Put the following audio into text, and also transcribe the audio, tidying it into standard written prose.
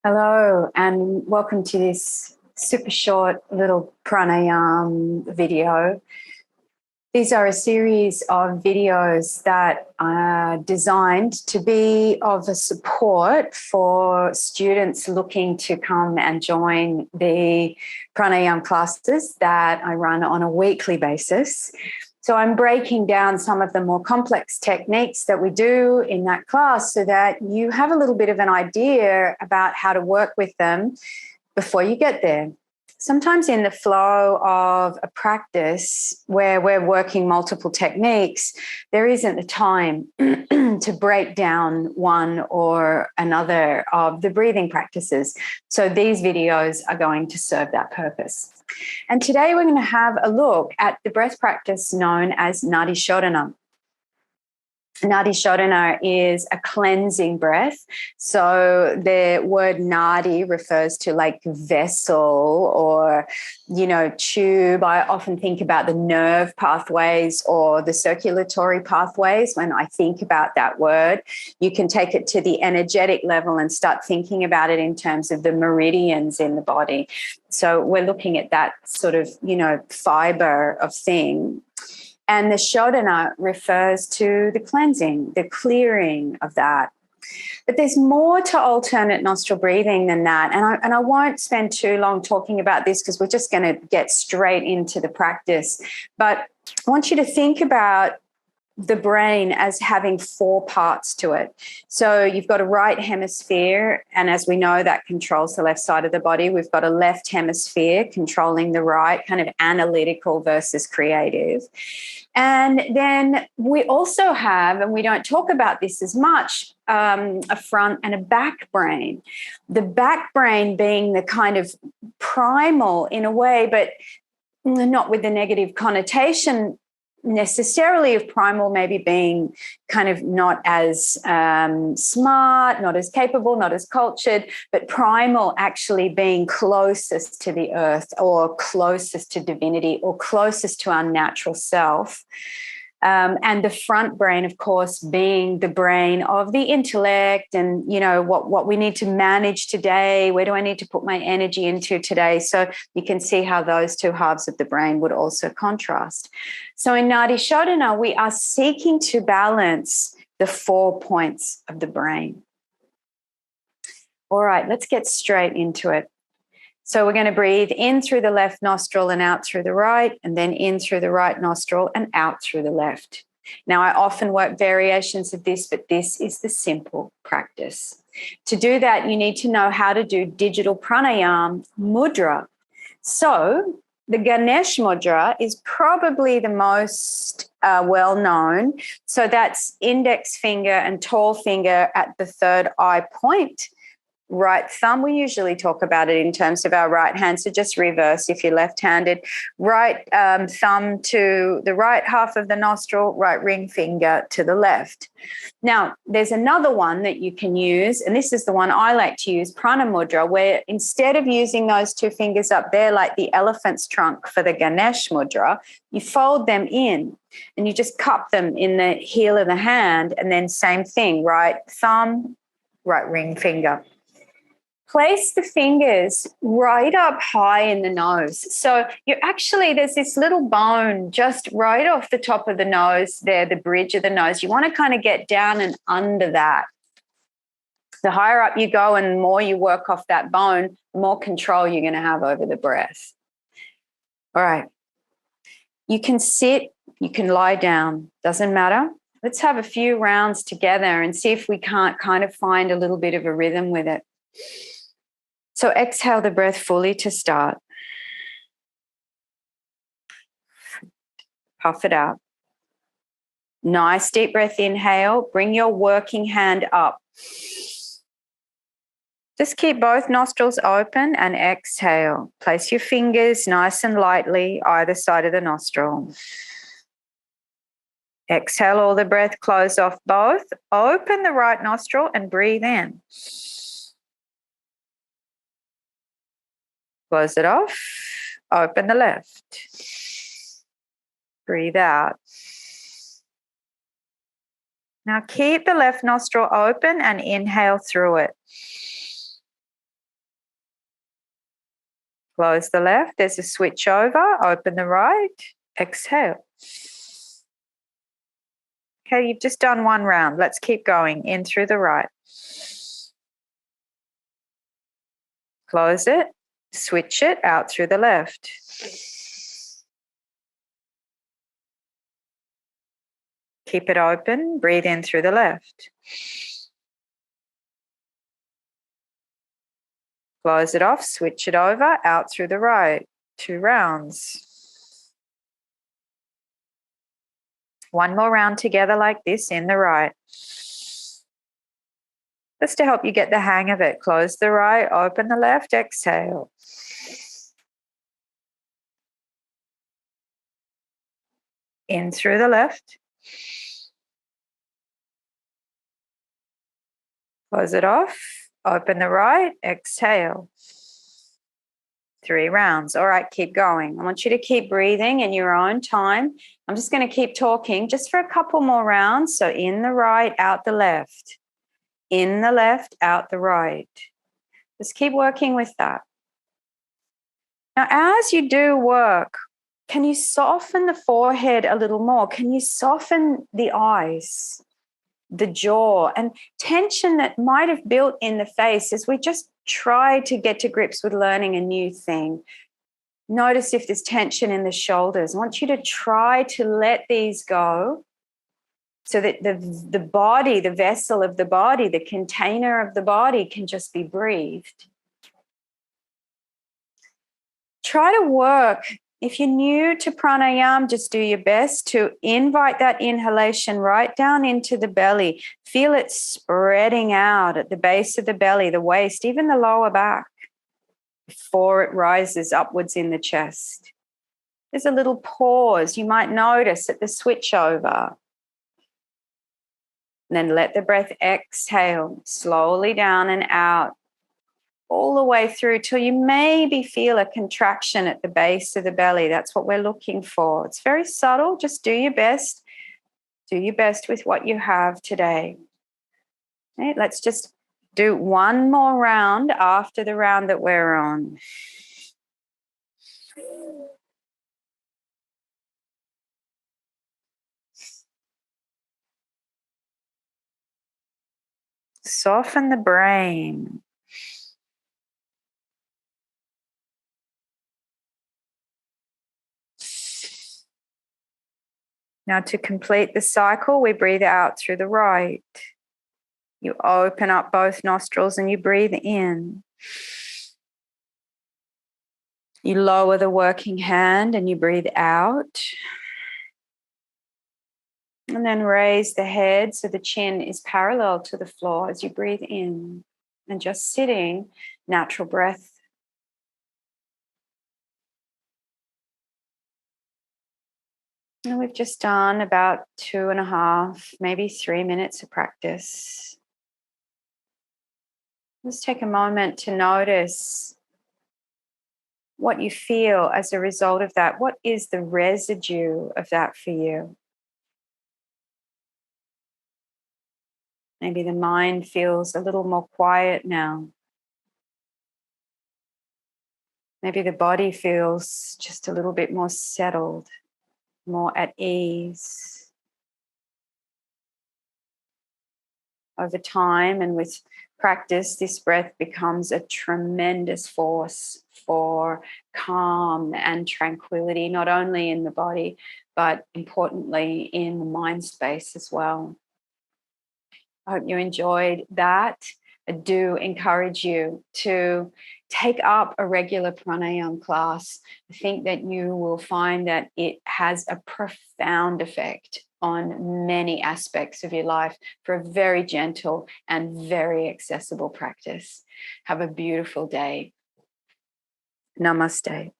Hello, and welcome to this super short little pranayama video. These are a series of videos that are designed to be of a support for students looking to come and join the pranayama classes that I run on a weekly basis. So I'm breaking down some of the more complex techniques that we do in that class so that you have a little bit of an idea about how to work with them before you get there. Sometimes in the flow of a practice where we're working multiple techniques, there isn't the time to break down one or another of the breathing practices. So these videos are going to serve that purpose. And today we're going to have a look at the breath practice known as Nadi Shodhana. Nadi Shodhana is a cleansing breath. So the word nadi refers to like vessel or, tube. I often think about the nerve pathways or the circulatory pathways when I think about that word. You can take it to the energetic level and start thinking about it in terms of the meridians in the body. So we're looking at that sort of, fiber of thing. And the Shodhana refers to the cleansing, the clearing of that. But there's more to alternate nostril breathing than that. And I won't spend too long talking about this because we're just going to get straight into the practice. But I want you to think about the brain as having four parts to it. So you've got a right hemisphere, and as we know, that controls the left side of the body. We've got a left hemisphere controlling the right, kind of analytical versus creative. And then we also have, and we don't talk about this as much, a front and a back brain. The back brain being the kind of primal in a way, but not with the negative connotation necessarily of primal, maybe being kind of not as smart, not as capable, not as cultured, but primal actually being closest to the earth or closest to divinity or closest to our natural self. And the front brain, of course, being the brain of the intellect and, what we need to manage today. Where do I need to put my energy into today? So you can see how those two halves of the brain would also contrast. So in Nadi Shodhana, we are seeking to balance the 4 points of the brain. All right, let's get straight into it. So we're going to breathe in through the left nostril and out through the right, and then in through the right nostril and out through the left. Now, I often work variations of this, but this is the simple practice. To do that, you need to know how to do digital pranayama mudra. So the Ganesh mudra is probably the most well-known. So that's index finger and tall finger at the third eye point. Right thumb, we usually talk about it in terms of our right hand, so just reverse if you're left-handed. Right thumb to the right half of the nostril, right ring finger to the left. Now, there's another one that you can use, and this is the one I like to use, Prana Mudra, where instead of using those two fingers up there like the elephant's trunk for the Ganesh Mudra, you fold them in and you just cup them in the heel of the hand, and then same thing, right thumb, right ring finger. Place the fingers right up high in the nose. So there's this little bone just right off the top of the nose there, the bridge of the nose. You want to kind of get down and under that. The higher up you go and the more you work off that bone, the more control you're going to have over the breath. All right. You can sit, you can lie down, doesn't matter. Let's have a few rounds together and see if we can't kind of find a little bit of a rhythm with it. So exhale the breath fully to start. Puff it out. Nice deep breath inhale. Bring your working hand up. Just keep both nostrils open and exhale. Place your fingers nice and lightly either side of the nostril. Exhale all the breath, close off both. Open the right nostril and breathe in. Close it off. Open the left. Breathe out. Now keep the left nostril open and inhale through it. Close the left. There's a switch over. Open the right. Exhale. Okay, you've just done one round. Let's keep going. In through the right. Close it. Switch it out through the left. Keep it open. Breathe in through the left. Close it off. Switch it over. Out through the right. 2 rounds. One more round together like this in the right. Just to help you get the hang of it. Close the right. Open the left. Exhale. In through the left. Close it off. Open the right. Exhale. 3 rounds. All right, keep going. I want you to keep breathing in your own time. I'm just going to keep talking just for a couple more rounds. So in the right, out the left. In the left, out the right. Just keep working with that. Now, as you do work, can you soften the forehead a little more? Can you soften the eyes, the jaw, and tension that might have built in the face as we just try to get to grips with learning a new thing? Notice if there's tension in the shoulders. I want you to try to let these go so that the body, the vessel of the body, the container of the body can just be breathed. Try to work. If you're new to pranayama, just do your best to invite that inhalation right down into the belly. Feel it spreading out at the base of the belly, the waist, even the lower back, before it rises upwards in the chest. There's a little pause you might notice at the switch over. And then let the breath exhale slowly down and out, all the way through till you maybe feel a contraction at the base of the belly. That's what we're looking for. It's very subtle. Just do your best. Do your best with what you have today. Okay, let's just do one more round after the round that we're on. Soften the brain. Now, to complete the cycle, we breathe out through the right. You open up both nostrils and you breathe in. You lower the working hand and you breathe out. And then raise the head so the chin is parallel to the floor as you breathe in. And just sitting, natural breath. And we've just done about 2.5, maybe 3 minutes of practice. Just take a moment to notice what you feel as a result of that. What is the residue of that for you? Maybe the mind feels a little more quiet now. Maybe the body feels just a little bit more settled, more at ease. Over time and with practice, this breath becomes a tremendous force for calm and tranquility, not only in the body, but importantly in the mind space as well. I hope you enjoyed that. I do encourage you to take up a regular pranayama class. I think that you will find that it has a profound effect on many aspects of your life for a very gentle and very accessible practice. Have a beautiful day. Namaste.